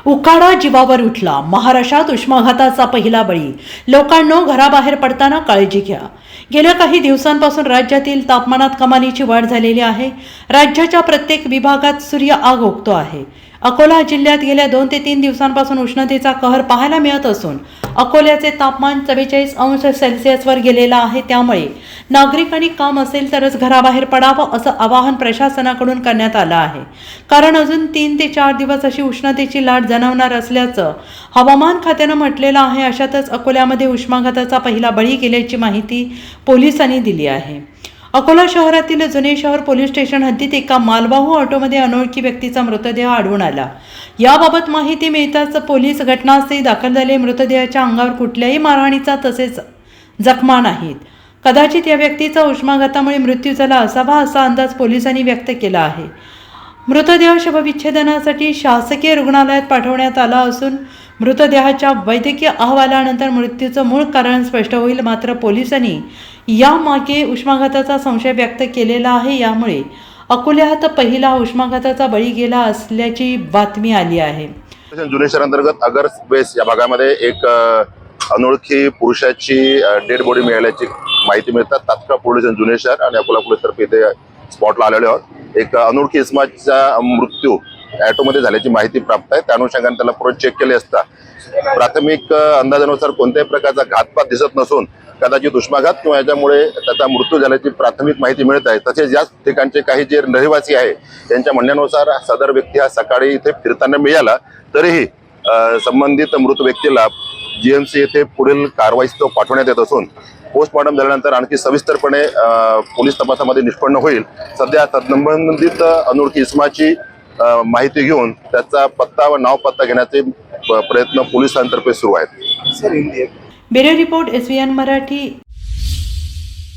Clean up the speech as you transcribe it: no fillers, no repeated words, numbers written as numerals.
उकाडा जीवावर उठला. महाराष्ट्रात उष्माघाताचा पहिला बळी. लोकांनो, घराबाहेर पडताना काळजी घ्या. गेल्या काही दिवसांपासून राज्यातील तापमानात कमालीची वाढ झालेली आहे. राज्याच्या प्रत्येक विभागात सूर्य आग ओकतो आहे. अकोला जिल्ह्यात गेल्या 2 ते 3 दिवसांपासून उष्णतेचा कहर पाहायला मिळत असून अकोल्याचे तापमान 44 अंश सेल्सिअसवर गेलेलं आहे. त्यामुळे नागरिकांनी काम असेल तरच घराबाहेर पडावं असं आवाहन प्रशासनाकडून करण्यात आलं आहे. कारण अजून 3 ते 4 दिवस अशी उष्णतेची लाट जाणवणार असल्याचं हवामान खात्यानं म्हटलेलं आहे. अशातच अकोल्यामध्ये उष्माघाताचा पहिला बळी गेल्याची माहिती पोलिसांनी दिली आहे. अकोला शहरातील जुने शहर पोलीस स्टेशन हद्दीत एका मालवाहू ऑटोमध्ये अनोळखी व्यक्तीचा मृतदेह आढळून आला. याबाबत माहिती मिळताच पोलीस घटनास्थळी दाखल झाले. मृतदेहाच्या अंगावर कुठल्याही मारहाणीचा तसेच जखमा नाहीत. कदाचित या व्यक्तीचा उष्माघातामुळे मृत्यू झाला असावा असा अंदाज पोलिसांनी व्यक्त केला आहे. मृतदेह शवविच्छेदनासाठी शासकीय रुग्णालयात पाठवण्यात आला असून मृतदेहाच्या वैद्यकीय अहवालानंतर मृत्यूचं मूळ कारण स्पष्ट होईल. मात्र पोलिसांनी यामागे उष्माघाताचा संशय व्यक्त केलेला आहे. यामुळे अकोल्यात पहिला उष्माघाताचा बळी गेला असल्याची बातमी आली आहे. जुने शहर अंतर्गत अगर स्पेस या भागामध्ये एक अनोळखी पुरुषाची डेड बॉडी मिळाल्याची माहिती मिळतात. तात्काळ पोलीस जुने शहर आणि अकोला पोलीस तर्फे इथे स्पॉटला आलेले आहोत. एक अनोळखी इसमाचा मृत्यू ऑटोमध्ये झाल्याची माहिती प्राप्त आहे. त्या अनुषंगाने त्याला पुढे चेक केले असता प्राथमिक अंदाजानुसार कोणत्याही प्रकारचा घातपात दिसत नसून कदाचित उष्माघात किंवा याच्यामुळे त्याचा मृत्यू झाल्याची प्राथमिक माहिती मिळत आहे. तसेच याच ठिकाणचे काही जे रहिवासी आहे त्यांच्या म्हणण्यानुसार सदर व्यक्ती हा सकाळी इथे फिरताना मिळाला. तरीही संबंधित मृत व्यक्तीला GMC येथे पुढील कारवाईस तो पाठवण्यात येत असून पोस्टमॉर्टम झाल्यानंतर आणखी सविस्तरपणे पोलीस तपासामध्ये निष्पन्न होईल. सध्या संबंधित अनोळखी इसमाची माहिती घेऊन त्याचा पत्ता व नाव पत्ता घेण्याचे प्रयत्न पोलिसांतर्फे सुरू आहेत. Bureau report SVN Marathi.